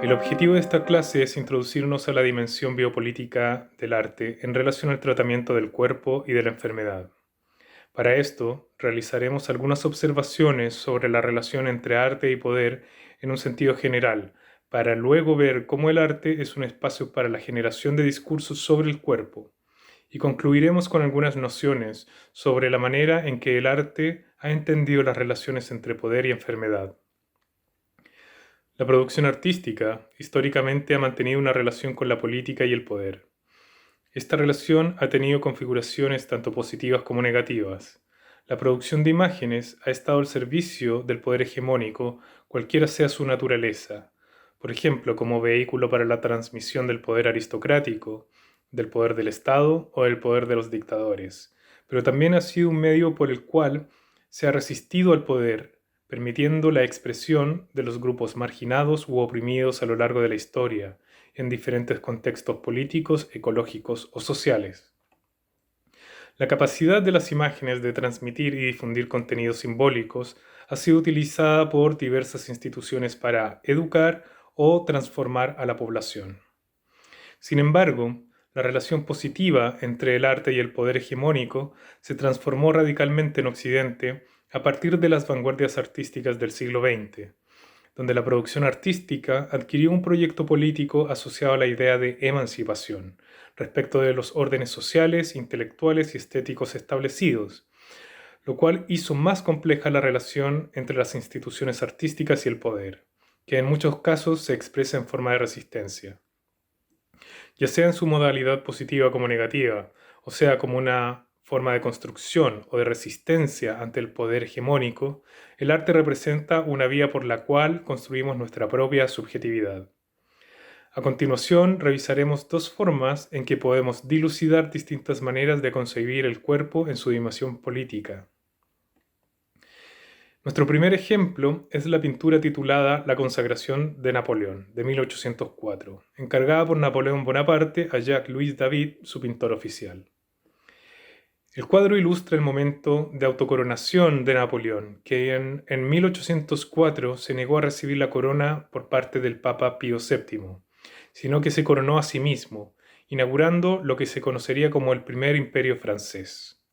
El objetivo de esta clase es introducirnos a la dimensión biopolítica del arte en relación al tratamiento del cuerpo y de la enfermedad. Para esto, realizaremos algunas observaciones sobre la relación entre arte y poder en un sentido general, para luego ver cómo el arte es un espacio para la generación de discursos sobre el cuerpo, y concluiremos con algunas nociones sobre la manera en que el arte ha entendido las relaciones entre poder y enfermedad. La producción artística históricamente ha mantenido una relación con la política y el poder. Esta relación ha tenido configuraciones tanto positivas como negativas. La producción de imágenes ha estado al servicio del poder hegemónico, cualquiera sea su naturaleza, por ejemplo, como vehículo para la transmisión del poder aristocrático, del poder del Estado o del poder de los dictadores, pero también ha sido un medio por el cual se ha resistido al poder, permitiendo la expresión de los grupos marginados u oprimidos a lo largo de la historia, en diferentes contextos políticos, ecológicos o sociales. La capacidad de las imágenes de transmitir y difundir contenidos simbólicos ha sido utilizada por diversas instituciones para educar o transformar a la población. Sin embargo, la relación positiva entre el arte y el poder hegemónico se transformó radicalmente en Occidente a partir de las vanguardias artísticas del siglo XX, donde la producción artística adquirió un proyecto político asociado a la idea de emancipación, respecto de los órdenes sociales, intelectuales y estéticos establecidos, lo cual hizo más compleja la relación entre las instituciones artísticas y el poder, que en muchos casos se expresa en forma de resistencia, ya sea en su modalidad positiva como negativa, o sea, como una forma de construcción o de resistencia ante el poder hegemónico. El arte representa una vía por la cual construimos nuestra propia subjetividad. A continuación, revisaremos dos formas en que podemos dilucidar distintas maneras de concebir el cuerpo en su dimensión política. Nuestro primer ejemplo es la pintura titulada La consagración de Napoleón, de 1804, encargada por Napoleón Bonaparte a Jacques-Louis David, su pintor oficial. El cuadro ilustra el momento de autocoronación de Napoleón, que en 1804 se negó a recibir la corona por parte del Papa Pío VII, sino que se coronó a sí mismo, inaugurando lo que se conocería como el primer imperio francés.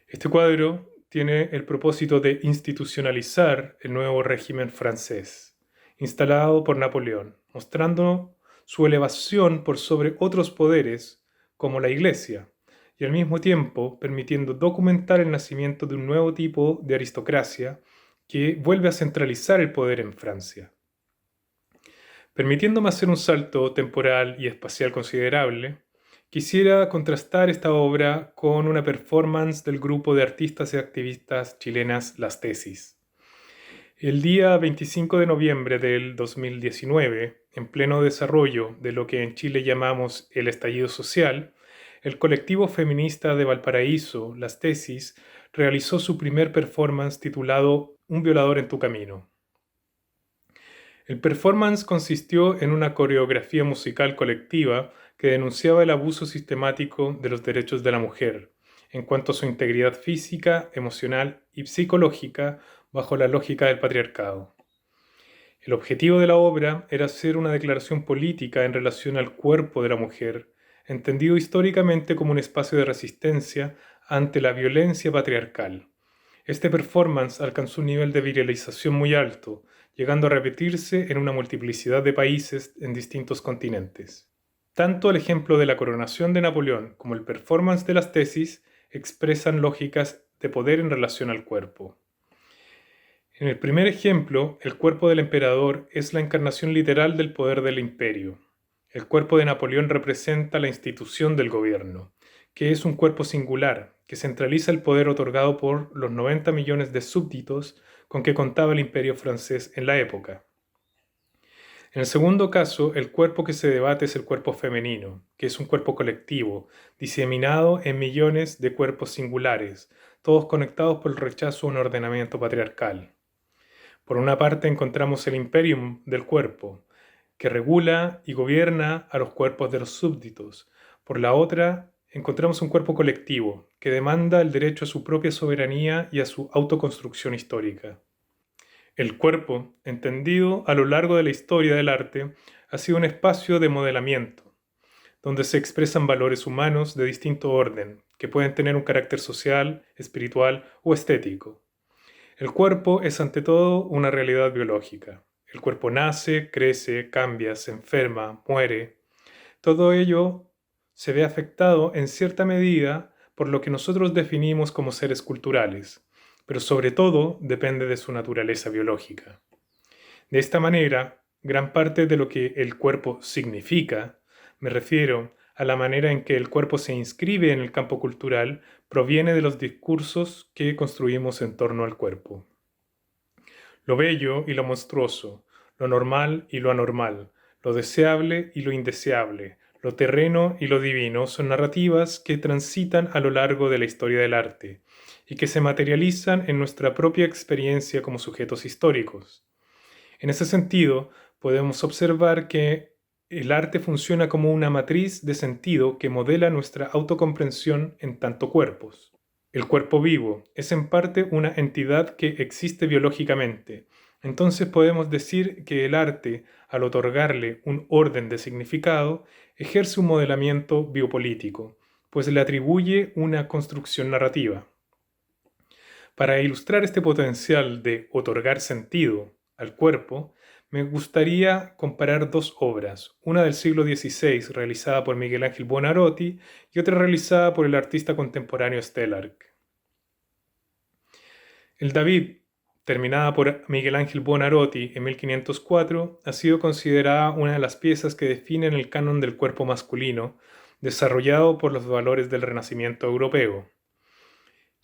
Este cuadro tiene el propósito de institucionalizar el nuevo régimen francés, instalado por Napoleón, mostrando su elevación por sobre otros poderes, como la Iglesia, y al mismo tiempo permitiendo documentar el nacimiento de un nuevo tipo de aristocracia que vuelve a centralizar el poder en Francia. Permitiéndome hacer un salto temporal y espacial considerable, quisiera contrastar esta obra con una performance del grupo de artistas y activistas chilenas Las Tesis. El día 25 de noviembre del 2019, en pleno desarrollo de lo que en Chile llamamos el estallido social, el colectivo feminista de Valparaíso, Las Tesis, realizó su primer performance titulado Un violador en tu camino. El performance consistió en una coreografía musical colectiva que denunciaba el abuso sistemático de los derechos de la mujer, en cuanto a su integridad física, emocional y psicológica bajo la lógica del patriarcado. El objetivo de la obra era hacer una declaración política en relación al cuerpo de la mujer, entendido históricamente como un espacio de resistencia ante la violencia patriarcal. Este performance alcanzó un nivel de viralización muy alto, llegando a repetirse en una multiplicidad de países en distintos continentes. Tanto el ejemplo de la coronación de Napoleón como el performance de las tesis expresan lógicas de poder en relación al cuerpo. En el primer ejemplo, el cuerpo del emperador es la encarnación literal del poder del imperio. El cuerpo de Napoleón representa la institución del gobierno, que es un cuerpo singular, que centraliza el poder otorgado por los 90 millones de súbditos con que contaba el imperio francés en la época. En el segundo caso, el cuerpo que se debate es el cuerpo femenino, que es un cuerpo colectivo, diseminado en millones de cuerpos singulares, todos conectados por el rechazo a un ordenamiento patriarcal. Por una parte encontramos el imperium del cuerpo, que regula y gobierna a los cuerpos de los súbditos. Por la otra, encontramos un cuerpo colectivo, que demanda el derecho a su propia soberanía y a su autoconstrucción histórica. El cuerpo, entendido a lo largo de la historia del arte, ha sido un espacio de modelamiento, donde se expresan valores humanos de distinto orden, que pueden tener un carácter social, espiritual o estético. El cuerpo es ante todo una realidad biológica. El cuerpo nace, crece, cambia, se enferma, muere. Todo ello se ve afectado en cierta medida por lo que nosotros definimos como seres culturales, pero sobre todo depende de su naturaleza biológica. De esta manera, gran parte de lo que el cuerpo significa, me refiero a la manera en que el cuerpo se inscribe en el campo cultural, proviene de los discursos que construimos en torno al cuerpo. Lo bello y lo monstruoso, lo normal y lo anormal, lo deseable y lo indeseable, lo terreno y lo divino son narrativas que transitan a lo largo de la historia del arte y que se materializan en nuestra propia experiencia como sujetos históricos. En ese sentido, podemos observar que el arte funciona como una matriz de sentido que modela nuestra autocomprensión en tanto cuerpos. El cuerpo vivo es en parte una entidad que existe biológicamente. Entonces podemos decir que el arte, al otorgarle un orden de significado, ejerce un modelamiento biopolítico, pues le atribuye una construcción narrativa. Para ilustrar este potencial de otorgar sentido al cuerpo, me gustaría comparar dos obras, una del siglo XVI realizada por Miguel Ángel Buonarroti y otra realizada por el artista contemporáneo Stelarc. El David, terminada por Miguel Ángel Buonarroti en 1504, ha sido considerada una de las piezas que definen el canon del cuerpo masculino, desarrollado por los valores del Renacimiento europeo.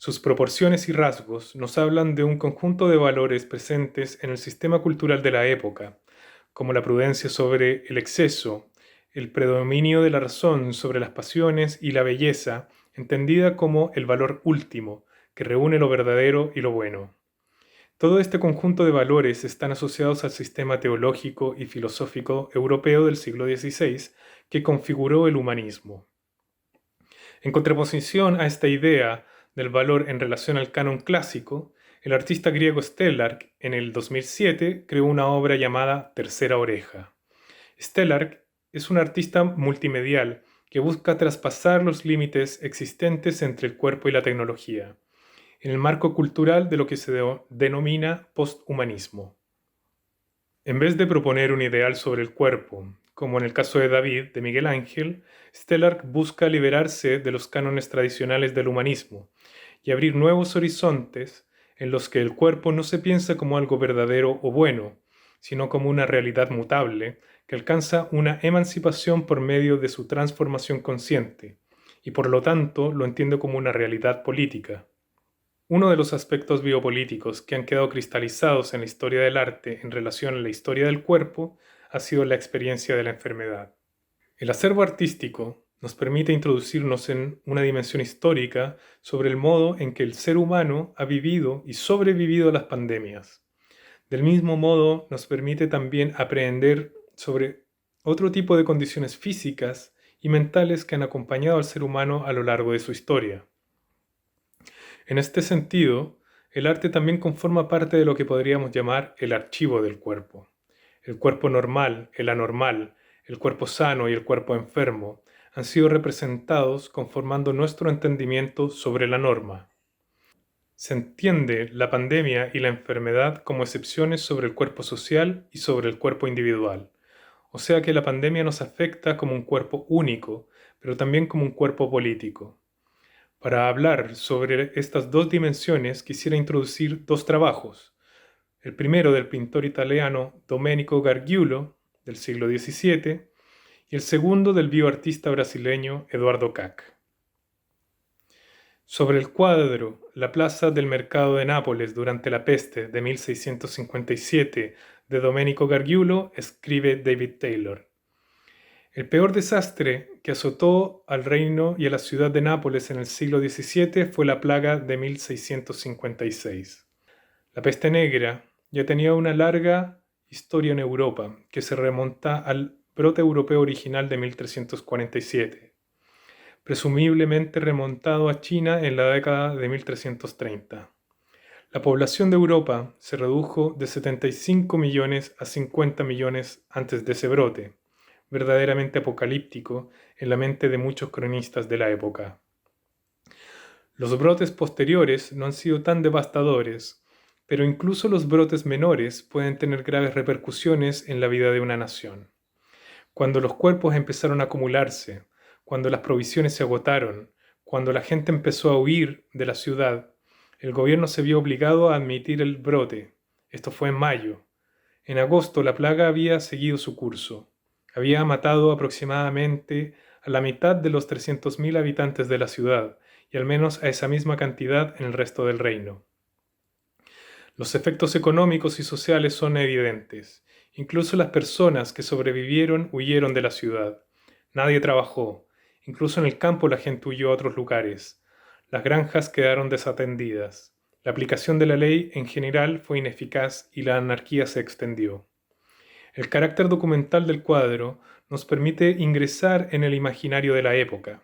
Sus proporciones y rasgos nos hablan de un conjunto de valores presentes en el sistema cultural de la época, como la prudencia sobre el exceso, el predominio de la razón sobre las pasiones y la belleza, entendida como el valor último, que reúne lo verdadero y lo bueno. Todo este conjunto de valores están asociados al sistema teológico y filosófico europeo del siglo XVI que configuró el humanismo. En contraposición a esta idea del valor en relación al canon clásico, el artista griego Stelarc en el 2007 creó una obra llamada Tercera Oreja. Stelarc es un artista multimedial que busca traspasar los límites existentes entre el cuerpo y la tecnología, en el marco cultural de lo que se denomina posthumanismo. En vez de proponer un ideal sobre el cuerpo, como en el caso de David, de Miguel Ángel, Stelarc busca liberarse de los cánones tradicionales del humanismo y abrir nuevos horizontes en los que el cuerpo no se piensa como algo verdadero o bueno, sino como una realidad mutable que alcanza una emancipación por medio de su transformación consciente, y por lo tanto lo entiende como una realidad política. Uno de los aspectos biopolíticos que han quedado cristalizados en la historia del arte en relación a la historia del cuerpo ha sido la experiencia de la enfermedad. El acervo artístico nos permite introducirnos en una dimensión histórica sobre el modo en que el ser humano ha vivido y sobrevivido a las pandemias. Del mismo modo, nos permite también aprender sobre otro tipo de condiciones físicas y mentales que han acompañado al ser humano a lo largo de su historia. En este sentido, el arte también conforma parte de lo que podríamos llamar el archivo del cuerpo. El cuerpo normal, el anormal, el cuerpo sano y el cuerpo enfermo han sido representados conformando nuestro entendimiento sobre la norma. Se entiende la pandemia y la enfermedad como excepciones sobre el cuerpo social y sobre el cuerpo individual. O sea que la pandemia nos afecta como un cuerpo único, pero también como un cuerpo político. Para hablar sobre estas dos dimensiones quisiera introducir dos trabajos. El primero del pintor italiano Domenico Gargiulo, del siglo XVII, y el segundo del bioartista brasileño Eduardo Kac. Sobre el cuadro La plaza del mercado de Nápoles durante la peste de 1657 de Domenico Gargiulo escribe David Taylor: el peor desastre que azotó al reino y a la ciudad de Nápoles en el siglo XVII fue la plaga de 1656. La peste negra ya tenía una larga historia en Europa, que se remonta al brote europeo original de 1347, presumiblemente remontado a China en la década de 1330. La población de Europa se redujo de 75 millones a 50 millones antes de ese brote, verdaderamente apocalíptico en la mente de muchos cronistas de la época. Los brotes posteriores no han sido tan devastadores, pero incluso los brotes menores pueden tener graves repercusiones en la vida de una nación. Cuando los cuerpos empezaron a acumularse, cuando las provisiones se agotaron, cuando la gente empezó a huir de la ciudad, el gobierno se vio obligado a admitir el brote. Esto fue en mayo. En agosto la plaga había seguido su curso. Había matado aproximadamente a la mitad de los 300.000 habitantes de la ciudad y al menos a esa misma cantidad en el resto del reino. Los efectos económicos y sociales son evidentes. Incluso las personas que sobrevivieron huyeron de la ciudad. Nadie trabajó. Incluso en el campo la gente huyó a otros lugares. Las granjas quedaron desatendidas. La aplicación de la ley en general fue ineficaz y la anarquía se extendió. El carácter documental del cuadro nos permite ingresar en el imaginario de la época.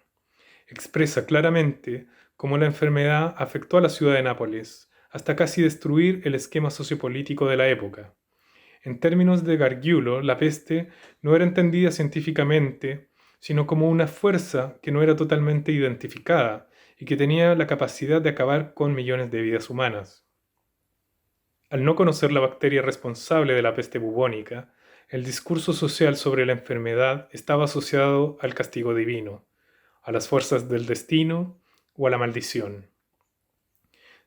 Expresa claramente cómo la enfermedad afectó a la ciudad de Nápoles, hasta casi destruir el esquema sociopolítico de la época. En términos de Gargiulo, la peste no era entendida científicamente, sino como una fuerza que no era totalmente identificada y que tenía la capacidad de acabar con millones de vidas humanas. Al no conocer la bacteria responsable de la peste bubónica, el discurso social sobre la enfermedad estaba asociado al castigo divino, a las fuerzas del destino o a la maldición.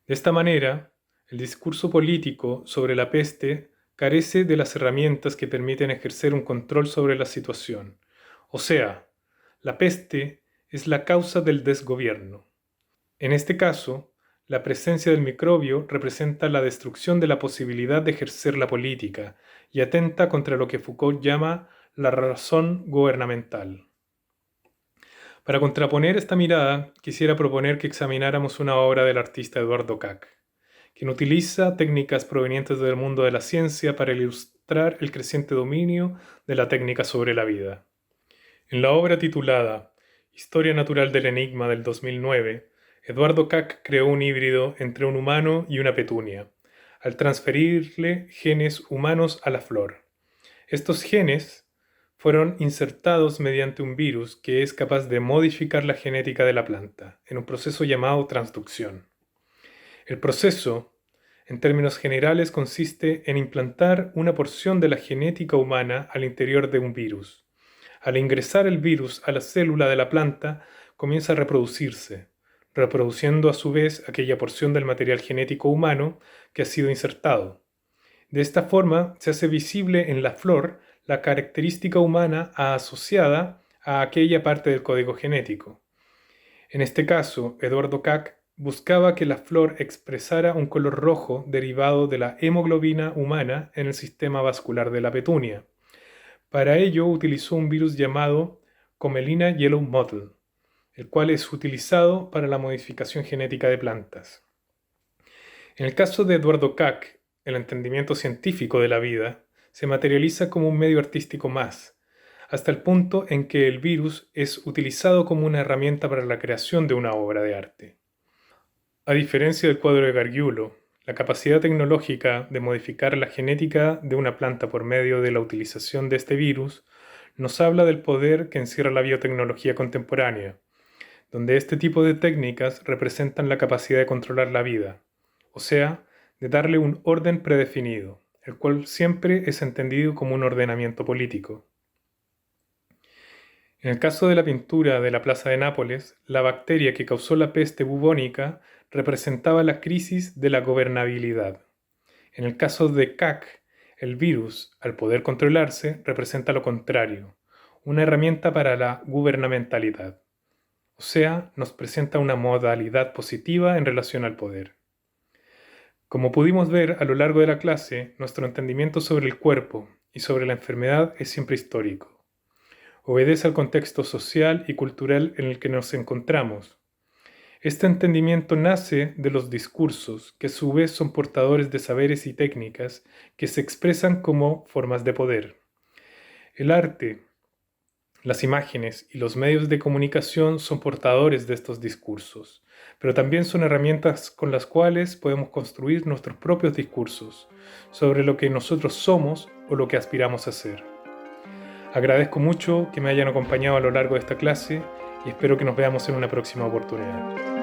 De esta manera, el discurso político sobre la peste carece de las herramientas que permiten ejercer un control sobre la situación. O sea, la peste es la causa del desgobierno. En este caso, la presencia del microbio representa la destrucción de la posibilidad de ejercer la política y atenta contra lo que Foucault llama la razón gubernamental. Para contraponer esta mirada, quisiera proponer que examináramos una obra del artista Eduardo Kac, quien utiliza técnicas provenientes del mundo de la ciencia para ilustrar el creciente dominio de la técnica sobre la vida. En la obra titulada Historia natural del enigma del 2009, Eduardo Kac creó un híbrido entre un humano y una petunia, al transferirle genes humanos a la flor. Estos genes fueron insertados mediante un virus que es capaz de modificar la genética de la planta, en un proceso llamado transducción. El proceso, en términos generales, consiste en implantar una porción de la genética humana al interior de un virus. Al ingresar el virus a la célula de la planta, comienza a reproducirse, reproduciendo a su vez aquella porción del material genético humano que ha sido insertado. De esta forma, se hace visible en la flor la característica humana asociada a aquella parte del código genético. En este caso, Eduardo Kac buscaba que la flor expresara un color rojo derivado de la hemoglobina humana en el sistema vascular de la petunia. Para ello utilizó un virus llamado Comelina Yellow Mottle, el cual es utilizado para la modificación genética de plantas. En el caso de Eduardo Kac, el entendimiento científico de la vida se materializa como un medio artístico más, hasta el punto en que el virus es utilizado como una herramienta para la creación de una obra de arte. A diferencia del cuadro de Gargiulo, la capacidad tecnológica de modificar la genética de una planta por medio de la utilización de este virus nos habla del poder que encierra la biotecnología contemporánea, donde este tipo de técnicas representan la capacidad de controlar la vida, o sea, de darle un orden predefinido, el cual siempre es entendido como un ordenamiento político. En el caso de la pintura de la Plaza de Nápoles, la bacteria que causó la peste bubónica representaba la crisis de la gobernabilidad. En el caso de Kac, el virus, al poder controlarse, representa lo contrario, una herramienta para la gubernamentalidad. O sea, nos presenta una modalidad positiva en relación al poder. Como pudimos ver a lo largo de la clase, nuestro entendimiento sobre el cuerpo y sobre la enfermedad es siempre histórico. Obedece al contexto social y cultural en el que nos encontramos. Este entendimiento nace de los discursos, que a su vez son portadores de saberes y técnicas que se expresan como formas de poder. El arte, Las imágenes y los medios de comunicación son portadores de estos discursos, pero también son herramientas con las cuales podemos construir nuestros propios discursos sobre lo que nosotros somos o lo que aspiramos a ser. Agradezco mucho que me hayan acompañado a lo largo de esta clase y espero que nos veamos en una próxima oportunidad.